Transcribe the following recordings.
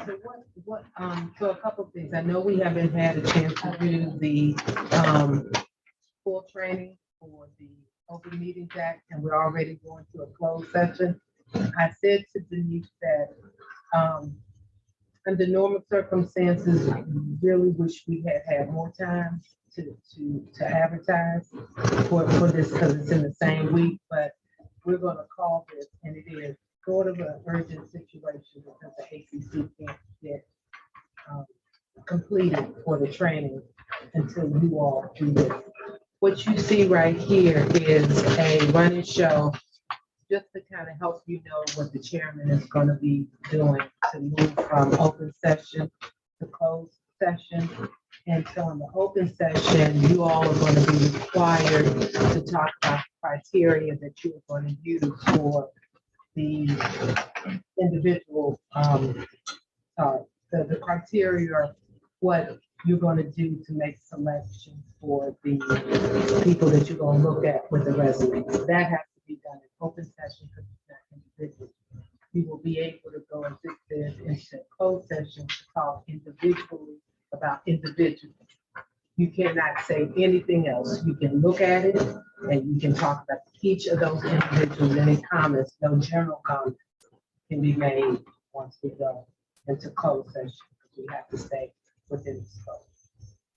So so a couple of things. I know we haven't had a chance to do the, full training for the Open Meetings Act, and we're already going to a closed session. I said to Denise that, under normal circumstances, I really wish we had had more time to advertise for this, because it's in the same week, but we're gonna call this, and it is sort of an urgent situation because the ACC can't get completed for the training until you all do this. What you see right here is a running show, just to kind of help you know what the chairman is going to be doing to move from open session to closed session. And so in the open session, you all are going to be required to talk about the criteria that you are going to use for the individual, the criteria of what you're going to do to make selections for the people that you're going to look at with the resumes. That has to be done in open session because it's not individual. You will be able to go and fix this into closed session to talk individually about individuals. You cannot say anything else. You can look at it and you can talk about each of those individuals. Any comments, no general comments can be made once we go into closed session, because we have to stay within the scope.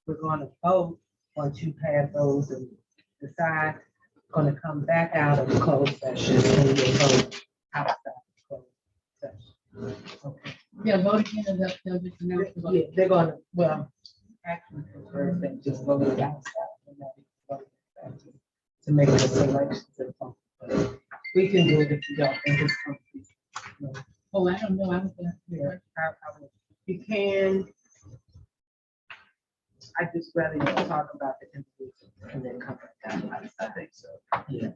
We're going to vote once you've had those and decide. Going to come back out of the closed session and you'll vote outside the closed session. Okay. Yeah, vote again and they'll just announce the vote. Yeah, they're going to, well, actually, prefer they just vote it outside and not vote inside to make the selections and something. We can do it if you don't think it's something. Oh, I don't know, I was gonna. Yeah, you can. I just rather you talk about the individual and then come back down. I think so. Yeah.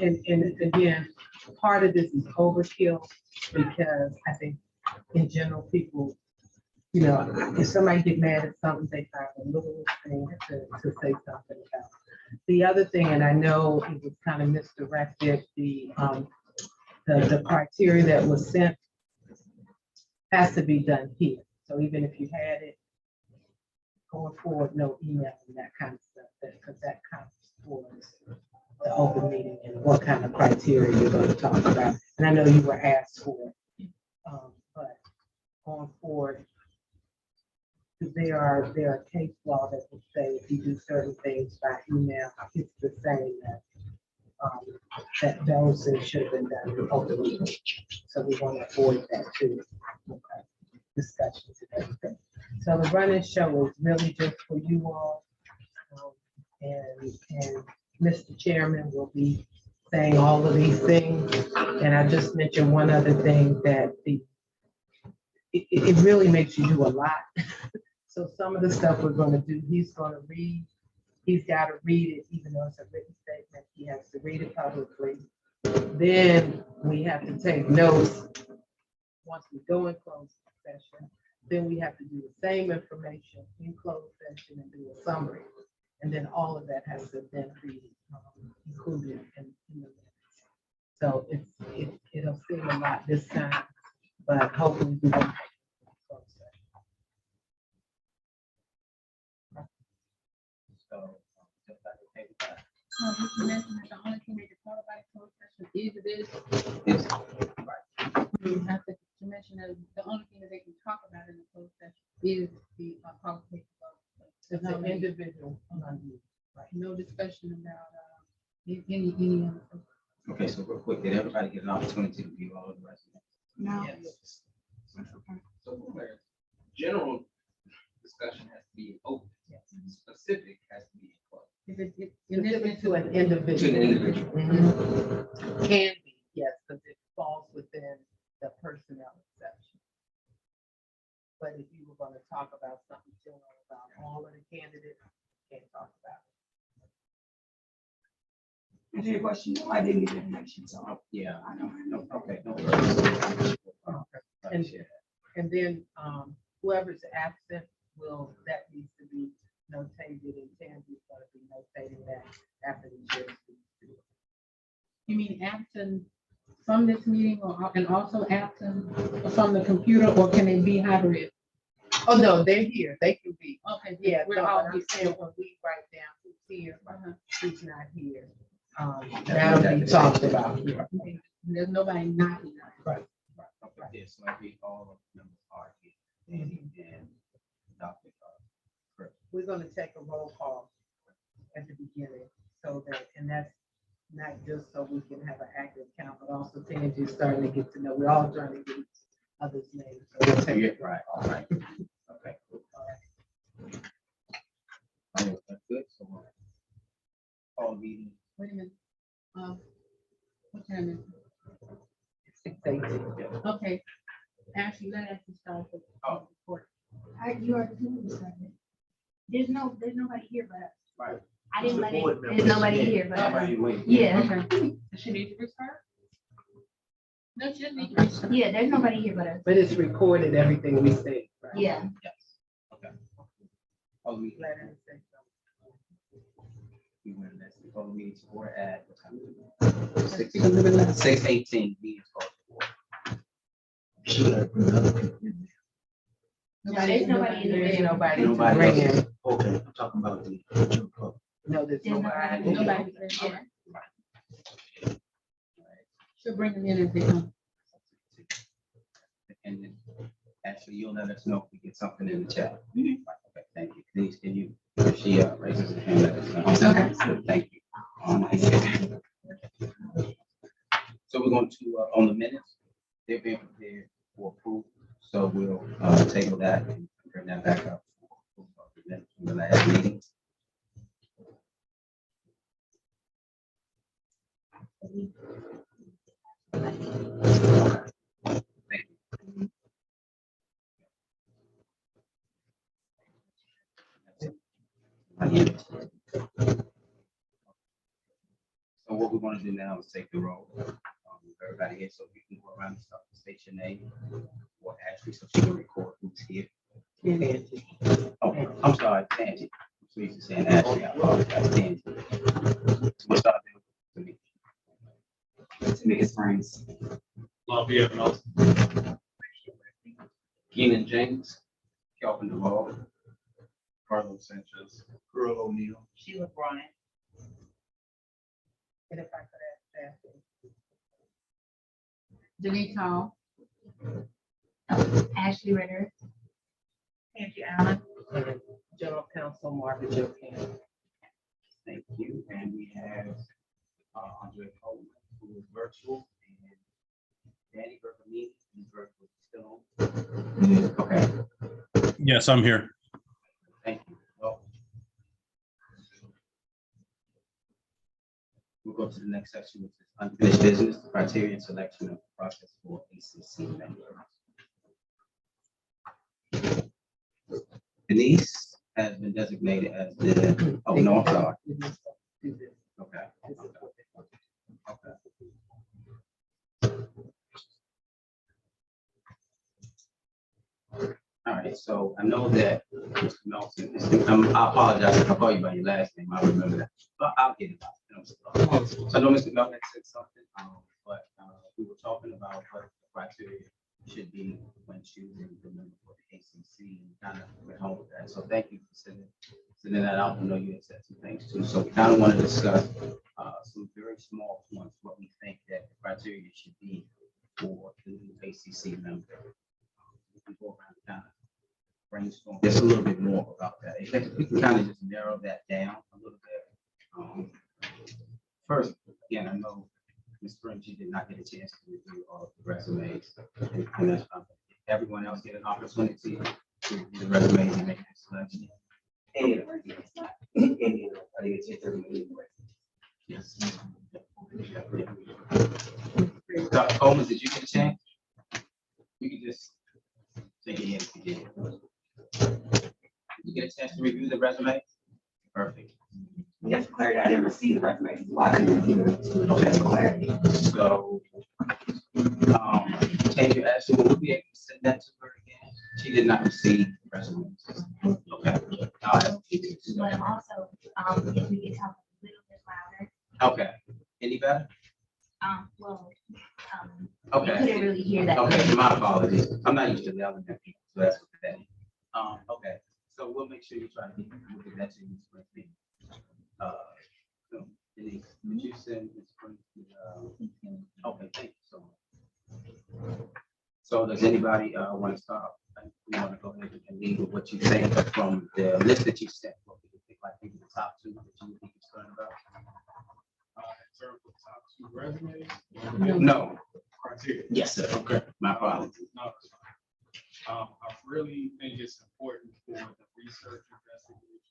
And again, part of this is overkill, because I think in general, people, you know, if somebody get mad at something, they find a little thing to say something about. The other thing, and I know it was kind of misdirected, the criteria that was sent has to be done here. So even if you had it going forward, no email and that kind of stuff, because that counts towards the open meeting and what kind of criteria you're going to talk about. And I know you were asked for it, but going forward, there are case law that would say if you do certain things by email, it's the same that those things should have been done in open meeting. So we want to avoid that too. Okay. Discussions and everything. So the running show is really just for you all. And Mr. Chairman will be saying all of these things. And I just mentioned one other thing, that it really makes you do a lot. So some of the stuff we're going to do, he's going to read. He's got to read it, even though it's a written statement. He has to read it publicly. Then we have to take notes once we go in closed session. Then we have to do the same information in closed session and do a summary. And then all of that has to then be included in the minutes. So it'll seem a lot this time, but hopefully we won't. So, just like the paper cut. You mentioned that the only thing they can talk about in closed session is this. It's right. I think you mentioned that the only thing that they can talk about in the closed session is the qualification vote. It's an individual. Right. No discussion about any other. Okay, so real quick, did everybody get an opportunity to view all of the resumes? No. Yes. So where general discussion has to be open, specific has to be closed. Specific to an individual. To an individual. Mhm. Can be, yes, because it falls within the personnel exception. But if you were going to talk about something general about all of the candidates, you can't talk about it. Answer your question, no, I didn't get information, so Yeah. I don't know. Okay, no worries. And then whoever's absent that needs to be notated, and Tandy's going to be notating that after the chair speaks. You mean absent from this meeting or, and also absent from the computer, or can they be hybrid? Oh, no, they're here. They can be. Okay, Yeah, we're no, all but I'm here. saying when we write down who's here, Uh-huh. who's not here. That'll be talked about here. Okay. There's nobody not here. Right. Okay, yes, like we all members are here. And Dr. We're gonna take a roll call at the beginning, so that, and that's not just so we can have an active count, but also Tangi's starting to get to know, we're all trying to get each other's names. So we'll take Yeah, it. right, all right. Okay, cool. All right, that's good. So call meeting. Wait a minute. What time is it? 6:18. Okay. Ashley, let us start the report. You are doing something. There's nobody here but us. Right. I didn't let it, there's nobody here but us. Somebody wait. Yeah, Okay. Does she need to restart? No, she doesn't need to restart. yeah, there's nobody here but us. But it's recorded, everything we say. Right? Yeah. Yes. Okay. Call meeting. Let her say something. We went next. We call the meeting to order at what time? 6:18. Meeting is called to order. There's nobody in There's there. nobody to Nobody bring else. in. Okay, I'm talking about the. No, there's There's nobody. Nobody. Yeah. She'll bring them in as they come. And then, actually, you'll let us know if we get something in the chat. Okay, thank you. Please, can you, if she raises her hand, let us know. Okay. Thank you. So we're going to, on the minutes, they're being prepared for approval. So we'll table that and bring that back up. For the minutes from the last meeting. Thank you. So what we're going to do now is take the roll. Everybody here, so we can go around and start to state your name or Ashley, so she can record who's here. Oh, I'm sorry, Tangi. I'm so used to saying Ashley. I apologize, Tangi. We'll start there with Tamika Springs. Lafayette Nelson. Keenan James, Kelvin Duvall, Carlos Sanchez. Earl O'Neill. Sheila Bryant. And if I could ask that. Denise Hall. Ashley Ritter. Angie Allen. And General Counsel Margaret Jo Kane. thank you. And we have Andre Coleman, who is virtual, and Danny Bergamini, who's virtual still on. Okay, Yes, I'm here. thank you. Well, we'll go to the next section, which is unfinished business, criteria and selection of process for ACC members. Denise has been designated as the, oh, no, I'm sorry. Okay. Okay. All right, so I know that Mr. Melton, I apologize if I call you by your last name, I remember that, but I'll get it out. So I know Mr. Melton said something, but we were talking about what the criteria should be when choosing the member for the ACC, and kind of went home with that. So thank you for sending that out. I know you had said some things too. So we kind of want to discuss some very small points, what we think that the criteria should be for the new ACC member. We can go around kind of brainstorm just a little bit more about that. If we can kind of just narrow that down a little bit. First, again, I know Ms. French, you did not get a chance to review all of the resumes. And that's, everyone else get an opportunity to review the resumes and make a selection. Yes. Dr. Coleman, did you get a chance? You can just take it in if you did. Did you get a chance to review the resume? Perfect. Yes, clarity, I didn't receive the resume. So I couldn't review it. Okay. Clarity. So, can you ask her, will we be able to send that to her again? She did not receive the resume. Okay. All right. But also, if we could talk a little bit louder. Okay. Any better? Well, Okay. couldn't really hear that. Okay, my apologies. I'm not used to yelling at people, so that's what that is. Okay, so we'll make sure you try to get that to you. So, Denise, would you send this print to, okay, thank you so much. So does anybody, want to start? You want to go ahead and lead with what you think from the list that you sent? What do you think, like, maybe the top two that you think you're concerned about? In terms of top two resumes? No. Criteria. Yes, sir. Okay. My apologies. No, it's fine. I really think it's important for the research investigation.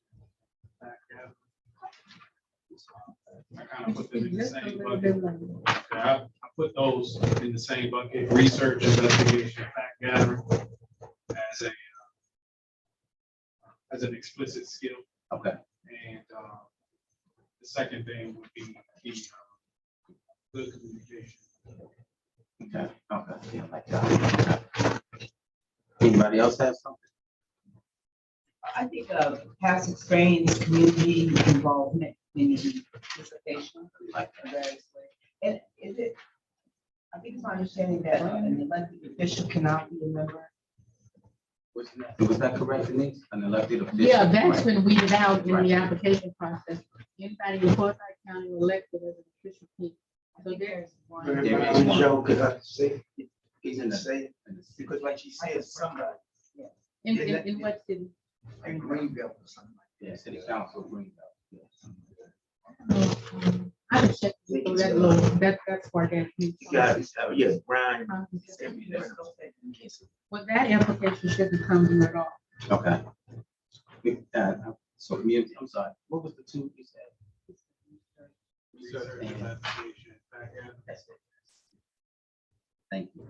Fact gathering. I kind of put them in the same bucket. I put those in the same bucket, research, investigation, fact gathering as an explicit skill. Okay. And the second thing would be the good communication. Okay. Okay. Yeah, like that. Anybody else have something? I think past experience, community involvement, community participation, Like in various ways. And is it, I think it's my understanding that an elected official cannot be a member. Was that correct, Denise? An elected official? Yeah, that's been weeded out in Right. the application process. Anybody in Forsyth County elected as an official people. So there's one. There is one. Joe, could I say, He's in the say, because like she said, somebody In what city? in Greenville or something like Yeah, City Council of Greenville. I can check. So that little, that's where that. that. You got it, yes, Brian. Well, that application shouldn't come to you at all. Okay. So community, I'm sorry, what was the two you said? Research, investigation, fact gathering. That's it. Thank you.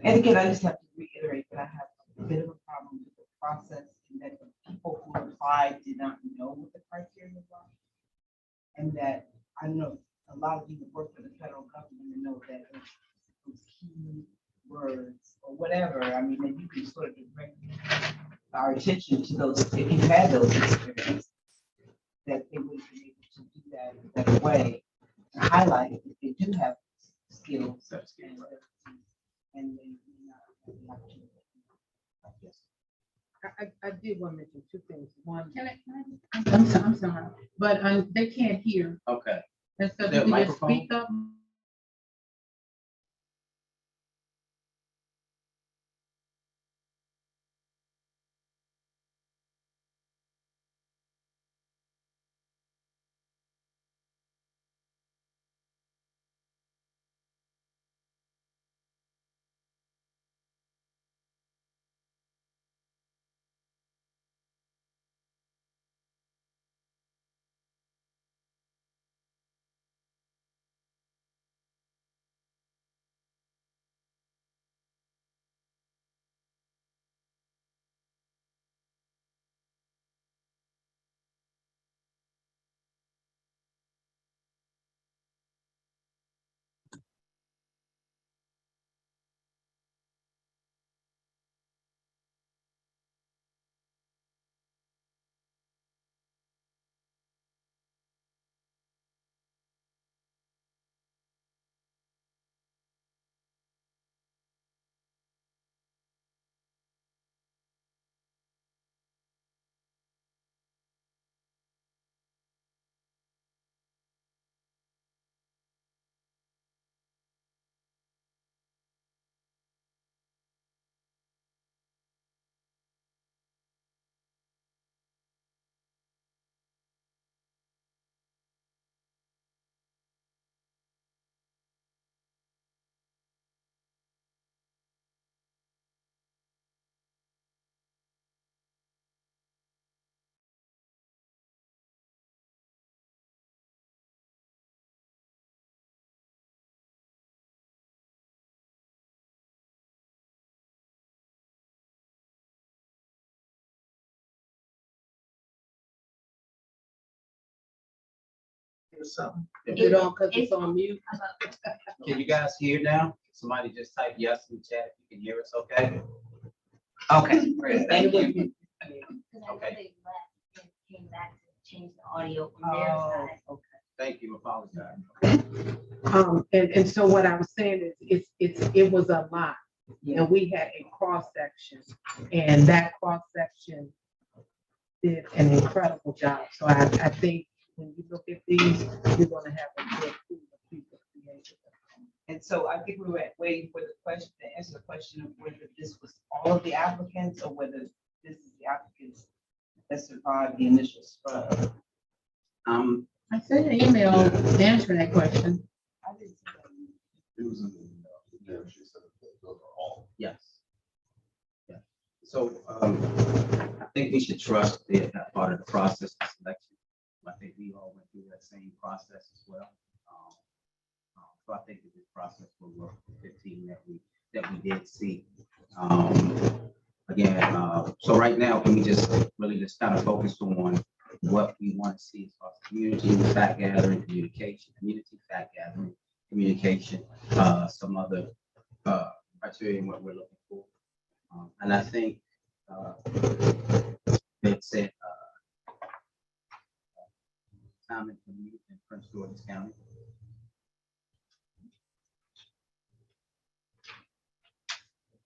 And again, I just have to reiterate that I have a bit of a problem with the process and that the people who applied did not know what the criteria were. And that I know a lot of you who work for the federal government know that those key words or whatever, I mean, that you can sort of direct our attention to those, if you had those experiences, that they would be able to do that in a better way and highlight it if they do have skills and they do not have the opportunity. I did want to mention two things. One, I'm sorry, but they can't hear. Okay. And so Is there a if you just microphone? speak up. or something. If you don't, because it's on mute. Can you guys hear now? Somebody just type yes in the chat if you can hear us, okay? Okay, great, thank you. Okay. Came back to change the audio from their side. Okay. Thank you, apologize. And so what I was saying is, it's it was a lot. And we had a cross section, and that cross section did an incredible job. So I think when you look at these, you're gonna have a good pool of people to be able to. And so I think we were waiting for the question, to answer the question of whether this was all of the applicants or whether this is the applicants that survived the initial scrub. I sent an email answering that question. I didn't see that. It was in the email. Yeah, she said that those are all. Yes. Yeah. So I think we should trust that part of the process of selection. I think we all went through that same process as well. So I think that this process will work for 15 that we did see. Again, so right now, can we just really just kind of focus on what we want to see as far as community fact gathering, community fact gathering, communication, some other criteria in what we're looking for. And I think it's it. Time and commute in Prince George's County.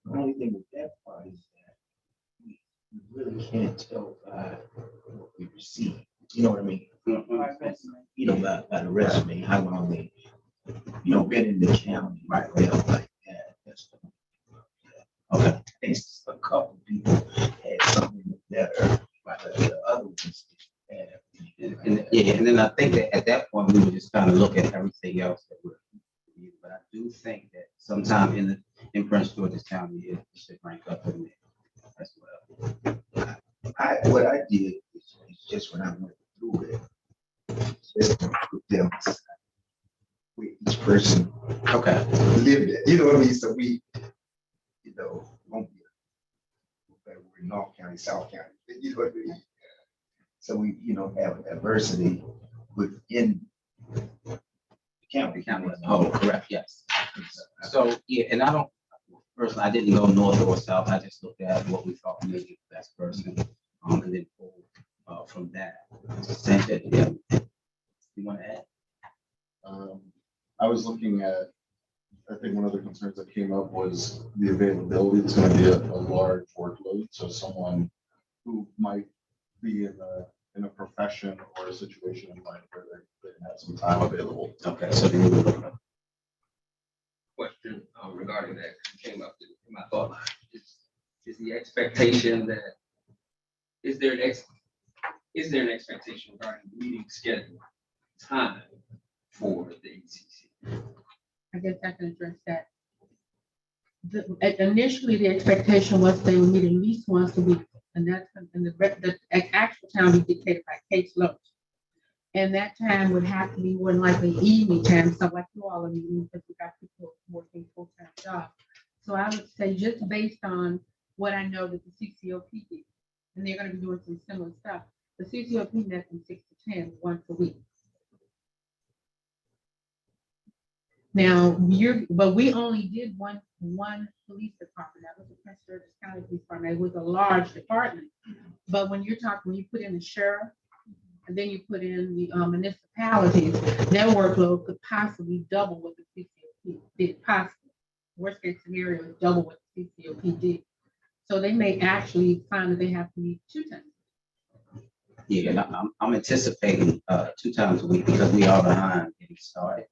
The only thing with that part is that we really can't tell by what we receive. You know what I mean? By resume. You know, by the resume, how long they, been in the county, right? Like that. That's Okay. it's a couple people had something better, but the other ones had. And then I think that at that point, we would just kind of look at everything else that we're, but I do think that sometime in Prince George's County, it should rank up in there as well. What I did is just when I went through it, just to put them aside, where each person Okay. lived it, you know what I mean? So we, won't be, we're in North County, South County, you know what I mean? So we, have a diversity within the county. The county as a whole, correct, yes. So, yeah, and personally, I didn't go north or south. I just looked at what we thought made the best person, and then pulled from that. Same thing, yeah. You want to add? I was looking at, I think one of the concerns that came up was the availability. It's going to be a large workload. So someone who might be in a profession or a situation in life where they have some time available. Okay, so then we will look at Question regarding that came up in my thought line. Is the expectation that, is there an expectation regarding meeting schedule time for the ACC? I guess I can address that. Initially, the expectation was they would meet at least once a week, and that's in the actual time we dictated by caseload. And that time would have to be more than likely evening time, so like you all are meeting, because we got people working full-time jobs. So I would say just based on what I know that the CCOP did, and they're gonna be doing some similar stuff. The CCOP met from 6 to 10 once a week. Now, but we only did one police department. That was the Prince George's County Police Department. It was a large department. But when you put in the sheriff, and then you put in the municipalities, their workload could possibly double what the CCOP did, possibly. Worst case scenario is double what the CCOP did. So they may actually find that they have to meet 2 times. Yeah, and I'm anticipating 2 times a week because we are behind getting started.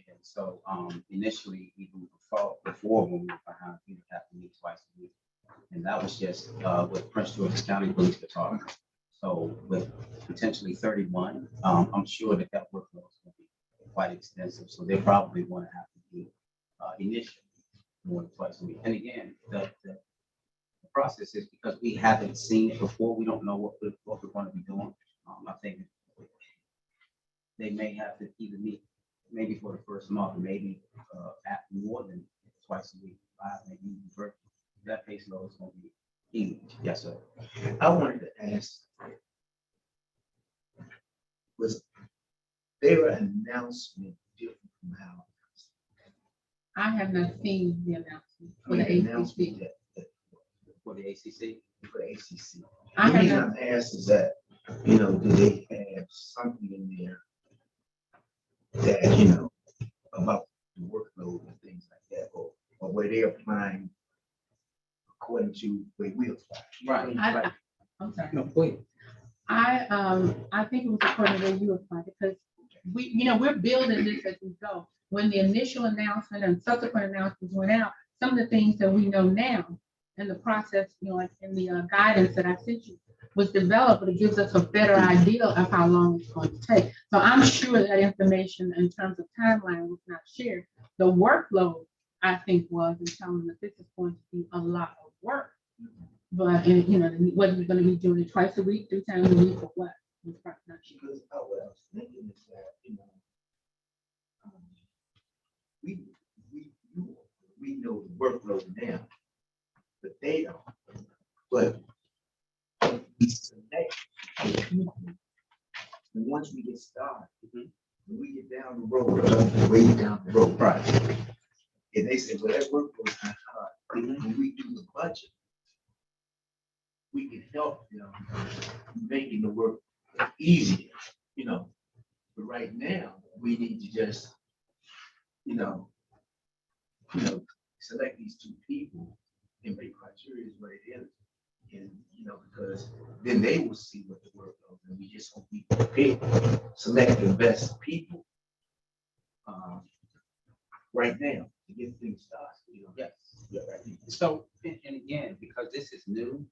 And so initially, even before when we were behind, we would have to meet twice a week. And that was just with Prince George's County Police Department. So with potentially 31, I'm sure that workload is going to be quite extensive. So they probably want to have to do initially more than twice a week. And again, the process is because we haven't seen it before. We don't know what we're going to be doing. I think they may have to either meet maybe for the first month, maybe at more than twice a week, 5, maybe even virtual. That pace load is going to be huge. Yes, sir. I wanted to ask, was their announcement different from how? I have not seen the announcement I for mean, the the ACC. announcement For the ACC. for the ACC. I The have reason not, I'm asked is that, do they have something in there that, about the workload and things like that, or or where they're applying according to where we apply. Right. I'm sorry. No, go ahead. I think it was according to where you applied, because we're building this as we go. When the initial announcement and subsequent announcements went out, some of the things that we know now in the process, like in the guidance that I sent you, was developed, but it gives us a better idea of how long it's going to take. So I'm sure that information in terms of timeline was not shared. The workload, I think, was in telling them that this is going to be a lot of work. But, whether we're going to be doing it twice a week, 3 times a week, or what? was probably not sure. Because what I was thinking is that, we know the workload now, but they don't. But we select the people. And once we get started, when we get down the road, way down the road, right? And they say, well, that workload is not hard. When we do the budget, we can help them making the work easier, But right now, we need to just, select these 2 people and make criteria is what it is. And, because then they will see what the workload is, and we just won't be prepared. Select the best people right now to get things started. Yes. Yeah, right. So, and again, because this is new,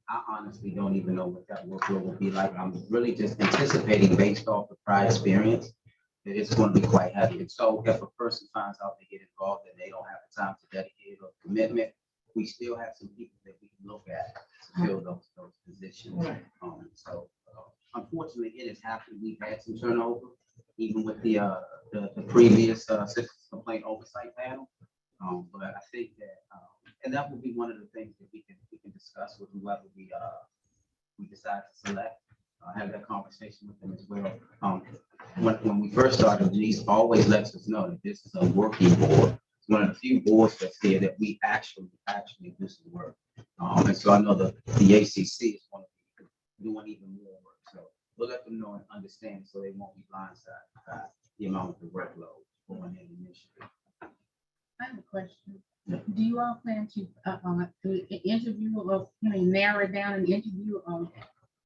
I honestly don't even know what that workload will be like. I'm really just anticipating based off the prior experience that it's going to be quite heavy. And so if a person finds out they get involved and they don't have the time to dedicate or commitment, we still have some people that we can look at to fill those positions. Right. So unfortunately, it has happened. We've had some turnover, even with the previous citizens complaint oversight panel. But I think that, and that will be one of the things that we can discuss with whoever we decide to select. Have that conversation with them as well. When we first started, Denise always lets us know that this is a working board. It's one of the few boards that's here that we actually do some work. And so I know the ACC is one of them doing even more work. So we'll let them know and understand so they won't be blindsided by the amount of the workload going in initially. I have a question. Do you all plan to interview or narrow down an interview of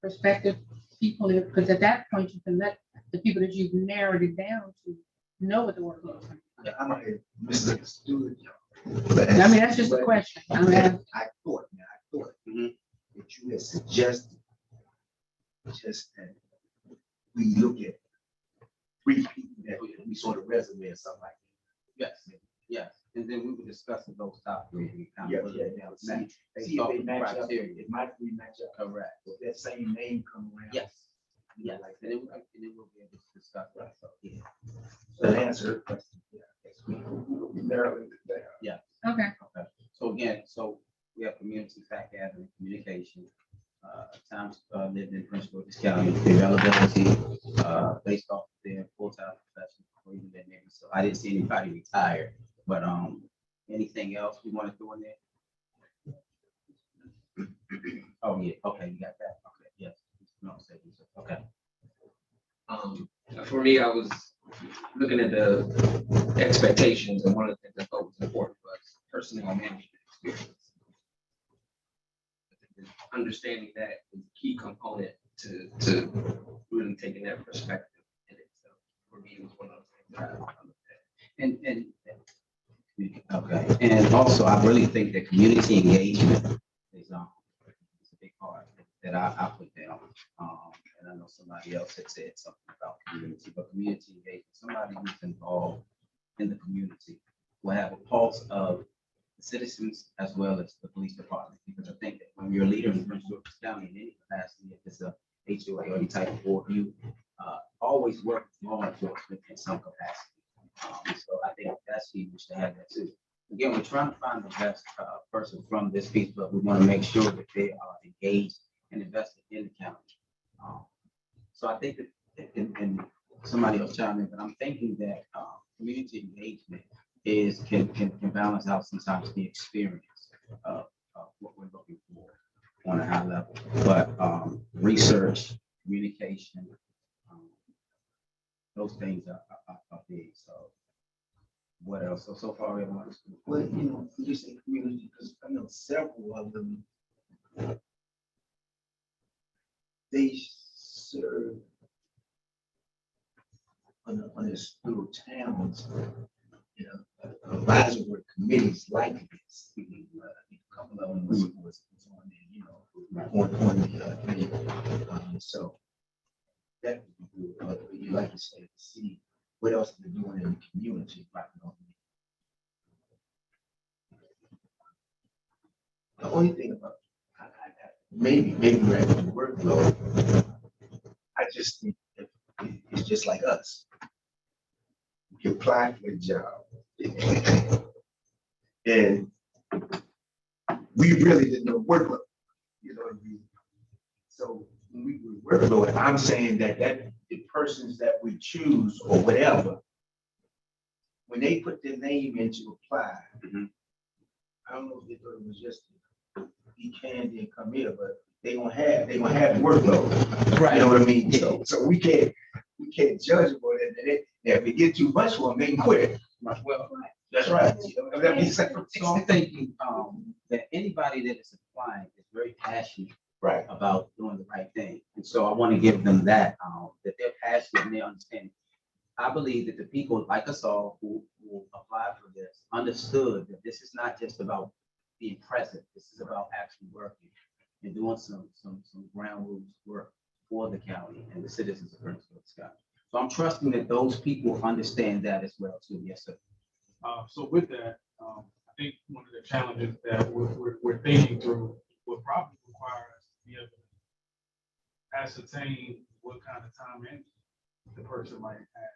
prospective people? Because at that point, you can let the people that you've narrowed it down to know what the workload is. Yeah, I might have misunderstood you. I mean, that's just a question. I thought that you had suggested just that we look at 3 people that we sort of resume or something like Yes, yes. And then we would discuss those top 3. And kind that. of put it down. See Based if off they the match up. criteria. It might we match up. Correct. If that same name come around. Yes. Yeah, Yes. like And that. then we'll be able to discuss that. So, yeah. So to answer the question, we narrowing it down. Okay. Okay. So again, we have community fact gathering, communication, times lived in Prince George's County, availability, based off their full-time profession or even their neighbors. So I didn't see anybody retired, but anything else we want to do in there? Oh, yeah. Okay, you got that. Okay, yes. No, okay. For me, I was looking at the expectations, and one of the things I thought was important was personnel management experience. Understanding that is a key component to really taking that perspective in it. So for me, it was one of those things that I looked at. Okay, and also I really think that community engagement is a big part that I put down. And I know somebody else had said something about community, but community engagement, somebody who's involved in the community will have a pulse of the citizens as well as the police department. Because I think that when you're a leader in Prince George's County in any capacity, if it's a HOA or any type of board, you always work with law enforcement in some capacity. So I think that's huge to have that too. Again, we're trying to find the best person from this piece, but we want to make sure that they are engaged and invested in the county. So I think that, and somebody else chime in, but I'm thinking that community engagement can balance out sometimes the experience of what we're looking for on a high level. But research, communication, those things are big. So What else? So far, everyone. Well, you know, you say community, because I know several of them, they serve on this little towns, you know, advisory committees like this. A couple of them was on there, you know, on the committee. So that would be good. You like to say, to see what else they're doing in the community, right? The only thing about, maybe we're at the workload. I just think that it's just like us. You apply for a job. And we really didn't know workload. You know what I mean? So when we do workload, I'm saying that the persons that we choose or whatever, when they put their name in to apply, I don't know if they thought it was just he can then come here, but they gonna have workload. Right. You know what I mean? So we can't judge them on it. If we get too much for them, they can quit. Well, that's right. You know, that means So I'm thinking that anybody that is applying is very passionate right about doing the right thing. And so I want to give them that they're passionate and they understand. I believe that the people like us all who applied for this understood that this is not just about being present. This is about actually working and doing some ground rules work for the county and the citizens of Prince George's County. So I'm trusting that those people understand that as well too. Yes, sir. So with that, I think one of the challenges that we're thinking through will probably require us to be able to ascertain what kind of time in the person might have.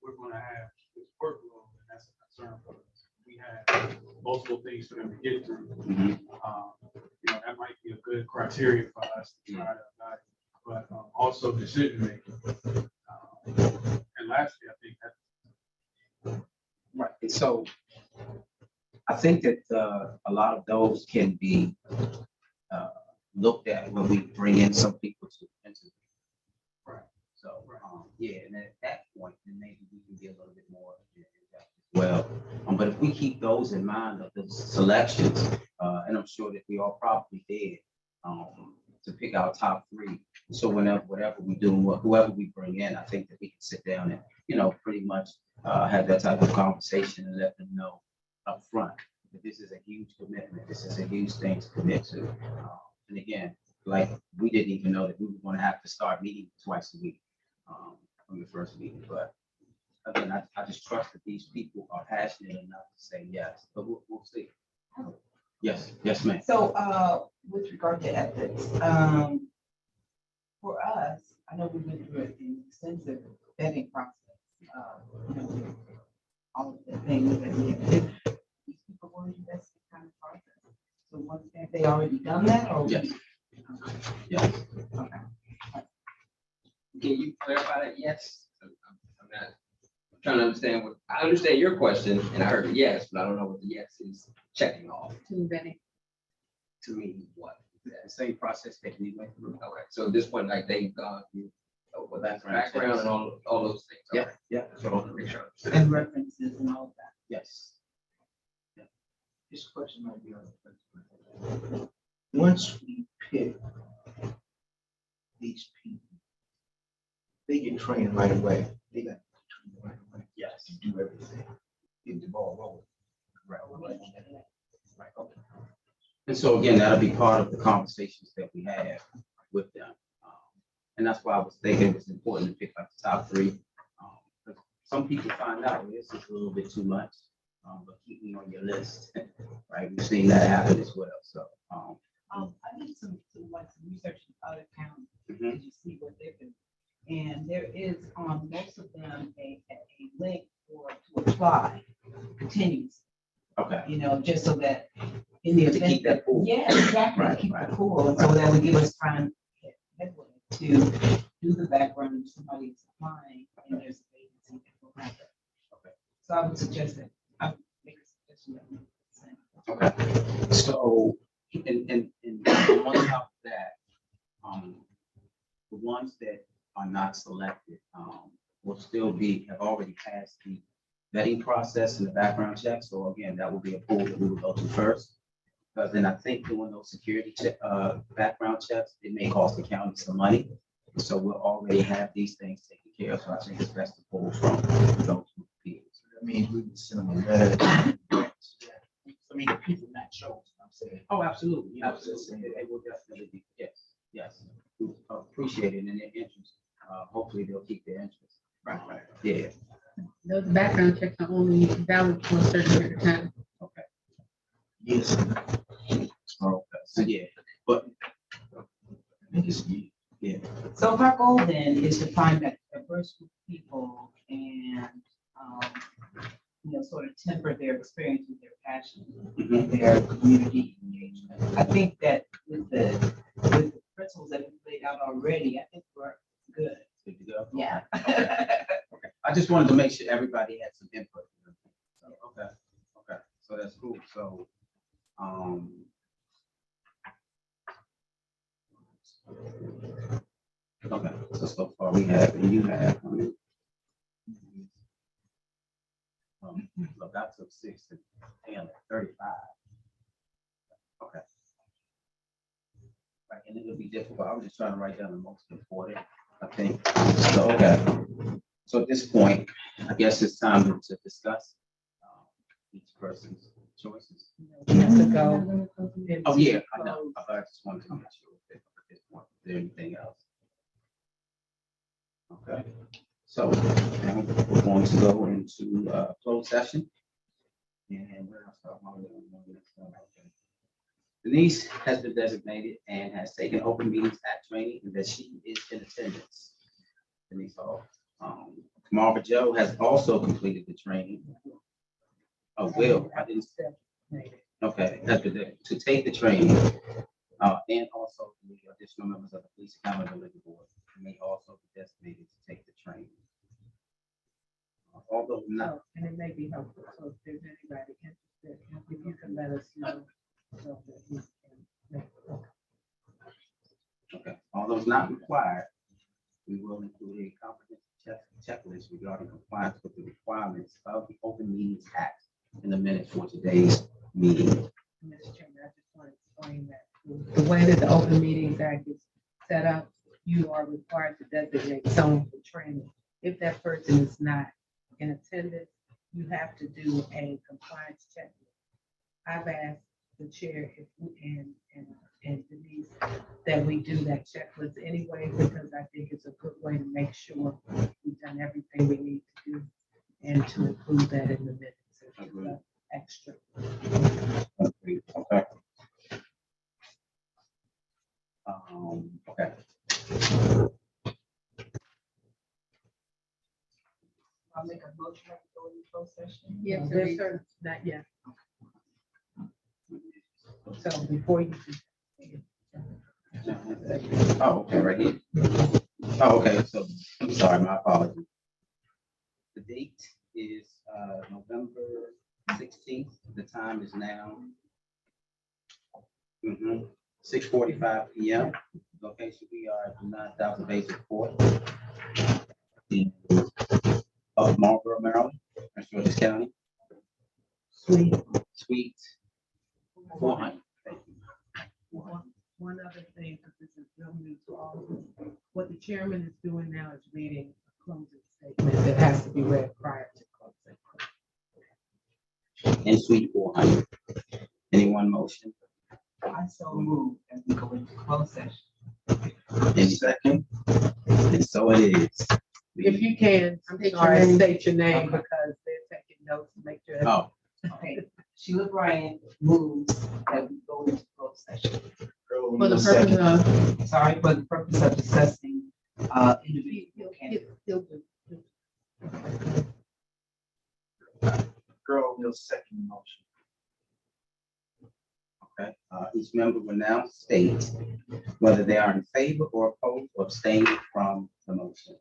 We're going to have this workload, and that's a concern for us. We have multiple things for them to get through. You know, that might be a good criteria for us to try to evaluate, but also decision making. And lastly, I think that. Right. And so I think that a lot of those can be looked at when we bring in some people to interview. Right. So yeah, and at that point, then maybe we can get a little bit more in depth as well. But if we keep those in mind of the selections, and I'm sure that we all probably did, to pick our top three. So whatever we do, whoever we bring in, I think that we can sit down and, you know, pretty much have that type of conversation and let them know up front that this is a huge commitment. This is a huge thing to commit to. And again, like we didn't even know that we were going to have to start meeting twice a week from the first meeting. But again, I just trust that these people are passionate enough to say yes. But we'll see. Yes, ma'am. So, with regard to ethics, for us, I know we've been through an extensive vetting process. You know, all of the things that we have did. These people were invested kind of process. So, once have they already done that, or? Yes. Yes. Okay. Can you clarify that? Yes. I'm not I'm trying to understand what, I understand your question and I heard a yes, but I don't know what the yes is checking off. To vetting. To me, what? The same process that we went through. All right, so at this point, like they've gone through with Background background and all those things. All Yeah, right. yeah. So I want to make sure. And references and all of that. Yes. This question might be on the question. Once we pick these people, they get trained right away. They got trained right away. Yes. To do everything. Get the ball rolling. Right. Right. Okay. And so again, that'll be part of the conversations that we have with them. And that's why I was thinking it was important to pick up the top three. Some people find out this is a little bit too much, but keep me on your list, right? We've seen that happen as well. So, I did some research in other counties Mhm. to see what they're doing. And there is on most of them a link to apply continues, okay. you know, just so that in the To event. keep that pool. Yeah, exactly, Right, keep right. the pool, and so that would give us time to do the background if somebody's applying and there's a vacancy that will happen. Okay. So I would suggest that, I would make a suggestion that we do the same. Okay. So, and on top of that, the ones that are not selected will still have already passed the vetting process and the background check. So again, that will be a pool that we will go to first. But then I think doing those security check, background checks, it may cost the county some money. So we'll already have these things taken care of. So I think it's best to pull from those people. I mean, we would send them a letter. I mean, the people not chosen, I'm saying. Oh, absolutely. Absolutely. It will definitely be, yes. We appreciate it in their interest. Hopefully they'll keep their interest. Right. Yeah. Those background checks are only valid for a certain period of time. Okay. Yes. So yeah, but Yeah. So if our goal then is to find that diverse group of people and, sort of temper their experience with their passion, mhm, their community engagement. I think that with the principles that we've laid out already, I think we're good. good to go. Yeah. Okay. I just wanted to make sure everybody had some input. So, okay, so that's cool. So, okay, so far we have, and you have, look, I took 6 to 10, 35. Okay. Right, and it'll be difficult. I was just trying to write down the most important, I think. So, okay. So at this point, I guess it's time to discuss each person's choices. We have to go. Oh, yeah, I know. I just wanted to make sure at this point, is there anything else? Okay, so now we're going to go into closed session. And where else? Denise has been designated and has taken open meetings act training and that she is in attendance. Denise Hall. Marva Joe has also completed the training. Oh, Will, I didn't. Okay, that's good. To take the training, and also the additional members of the Police Accountability Board may also be designated to take the training. Although not, And it may be helpful, so if there's anybody interested, if you can let us know. So that we can okay, although it's not required, we will include a comprehensive checklist regarding compliance with the requirements of the Open Meetings Act in the minutes for today's meeting. Mr. Chairman, I just want to explain that the way that the Open Meetings Act is set up, you are required to designate someone for training. If that person is not in attendance, you have to do a compliance checklist. I've asked the chair if and Denise that we do that checklist anyway, because I think it's a good way to make sure we've done everything we need to do and to include that in the minutes. Extra. Okay. Okay. I'll make a motion to go into closed session. Yes, Yes, sir. sir. Not yet. So before you. Oh, okay, right here. Oh, okay, so, I'm sorry, my apologies. The date is November 16th. The time is now 6:45 p.m. Location, we are at 9,000 Basic Court of Marlboro, Maryland, Prince George's County. Suite 400. Thank you. One other thing, because this is real new to all of us, what the chairman is doing now is reading a closing statement that has to be read prior to closing. In Suite 400. Anyone motion? I so move as we go into closed session. Any second? And so it is. If you can, I'm State your sorry, name. state your name Okay. because they're taking notes to make sure. Oh, Okay, Sheila Bryant moves that we go into closed session. For the purpose of. Sorry, for the purpose of discussing individual candidates. Girl, will second motion. okay. Each member will now state whether they are in favor or opposed or abstain from the motion.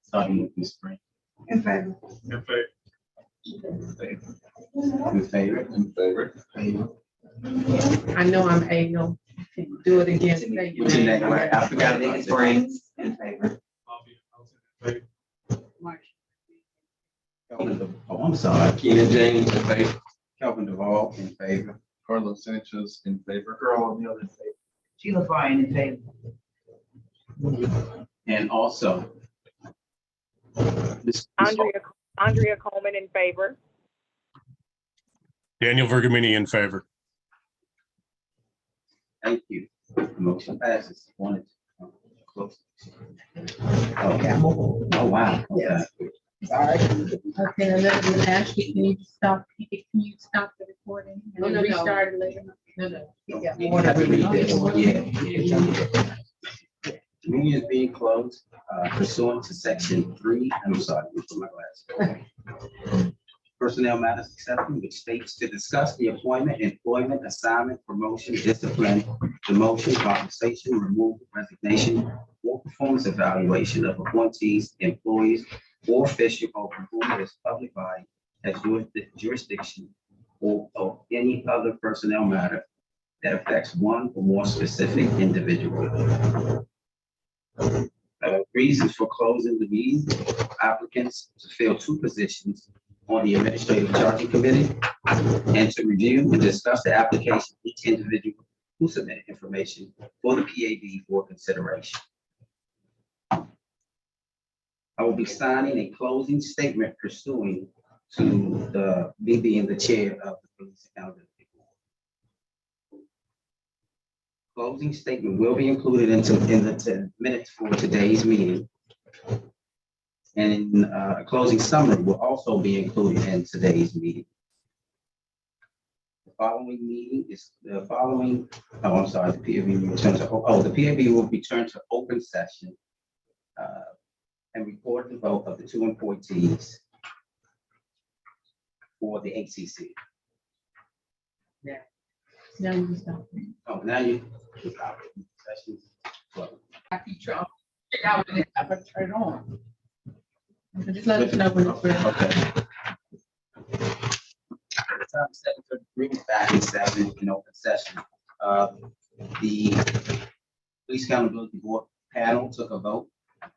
Starting with Ms. Spring. In favor. In fact, In favor? In favor? I know I'm a no. Can you do it again? Say your What's your name? name. I forgot. Springs. In favor. I'll be in favor. March. I'm sorry. Keena James in favor. Kelvin Duvall in favor. Carlos Sanchez in favor. Girl, the other day. Sheila Bryan in favor. And also. Ms. Andrea Coleman in favor. Daniel Vergamini in favor. Thank you. The motion passes. Wanted to close. Okay. Oh, wow. Okay. Yes. Sorry. Okay, and then I'm gonna ask you, can you stop the recording? And No, then no, no. restart it later? No. You Yeah. have to read this. Yeah. Meeting is being closed pursuant to section 3. I'm sorry, let me put my glasses. Personnel matters accepted, which states to discuss the appointment, employment, assignment, promotion, discipline, demotion, compensation, removal, resignation, or performance evaluation of appointees, employees, or official over whom it is public body has jurisdiction or any other personnel matter that affects one or more specific individual. Reasons for closing the meeting: applicants to fill 2 positions on the Administrative Charging Committee and to review and discuss the application of each individual who submitted information for the PAB for consideration. I will be signing a closing statement pursuing to me being the chair of the Police Accountability Board. Closing statement will be included in the minutes for today's meeting. And a closing summary will also be included in today's meeting. The following meeting is the following, oh, I'm sorry, the PAB returns to, the PAB will return to open session and record the vote of the 2 appointees for the HCC. No, you stop. Oh, now you. Sessions. I keep trying. I would have to turn on. Just let us know when it's ready. Okay. Time 7:33, back in 7 in open session. The Police Accountability Board panel took a vote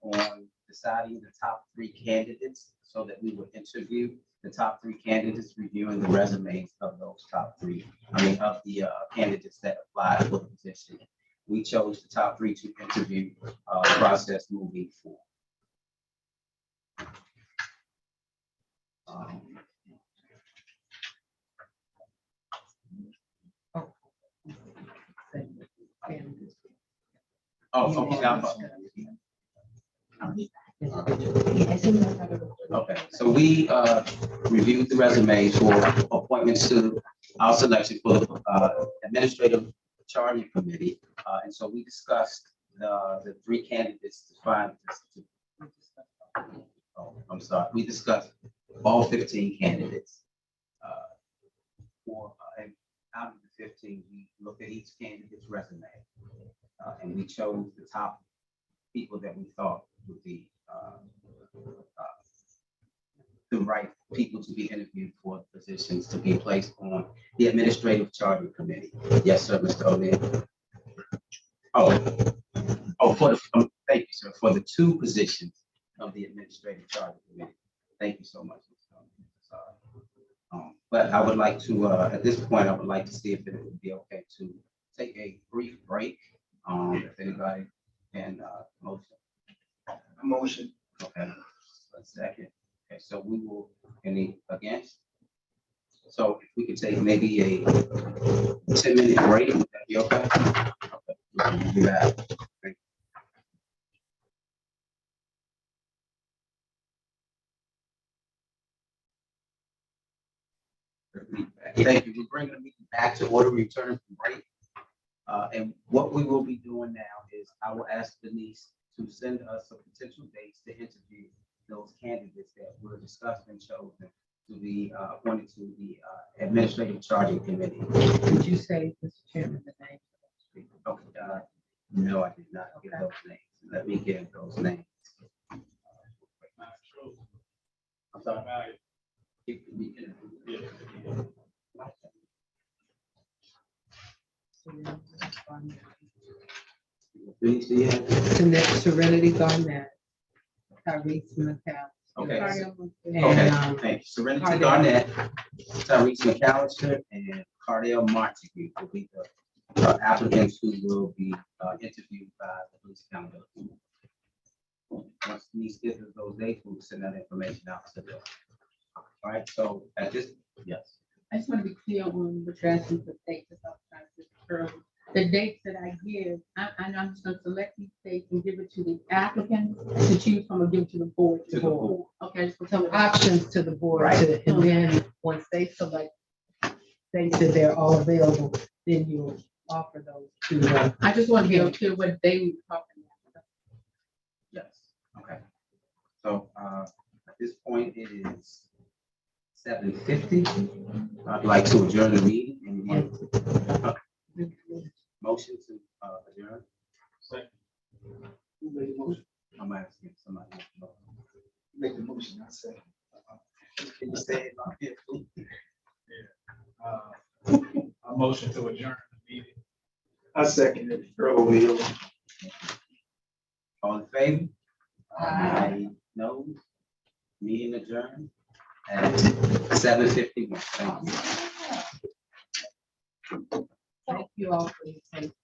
on deciding the top 3 candidates so that we would interview the top 3 candidates, reviewing the resumes of those top 3, of the candidates that applied for the position. We chose the top 3 to interview process moving forward. Okay, so we reviewed the resumes for appointments to our selection for the Administrative Charging Committee. And so we discussed the 3 candidates to find. I'm sorry, we discussed all 15 candidates. And out of the 15, we looked at each candidate's resume. And we chose the top people that we thought would be the right people to be interviewed for positions to be placed on the Administrative Charging Committee. Yes, sir, Mr. O'Neill. Thank you, sir, for the 2 positions of the Administrative Charging Committee. Thank you so much, Mr. O'Neill. But I would like to, at this point, I would like to see if it would be okay to take a brief break. If anybody can motion. Okay, a second. Okay, so we will, any against? So if we could take maybe a 10-minute break, would that be okay? Okay, we'll be back. Thank you. Thank you. We're bringing the meeting back to order, return from break. And what we will be doing now is I will ask Denise to send us some potential dates to interview those candidates that were discussed and chosen to be appointed to the Administrative Charging Committee. Did you say, Mr. Chairman, the name? Okay, no, I did not give those names. Let me give those names. I'm sorry. Serenity Garnett, Tyrese McCall, Okay. And, Okay, um, thank you. Serenity Cardell. Garnett, Tyrese McAllister, and Cardell Martin will be the applicants who will be interviewed by the police accountability. Once we schedule those dates, we'll send that information out to them. All right, so at this, yes. I just want to be clear on what you're asking for dates. and stuff. The dates that I give, I'm just gonna select these dates and give it to the applicants to choose from, or give it to the board. To the board. Okay, I just want some to. options to the board Right. to, and then once they select, they said they're all available, then you'll offer those to them. I just want to be clear what they were talking about. Yes, okay. So, at this point, it is 7:50. I'd like to adjourn the meeting. Anyone? Motion to adjourn? Second. Who made the motion? I'm asking somebody. Make the motion, I say. Can you say it like this? A motion to adjourn the meeting. I second it. Earl Will. All in favor? Aye. No? Meeting adjourned at 7:51. Thank you. Thank you all for your patience.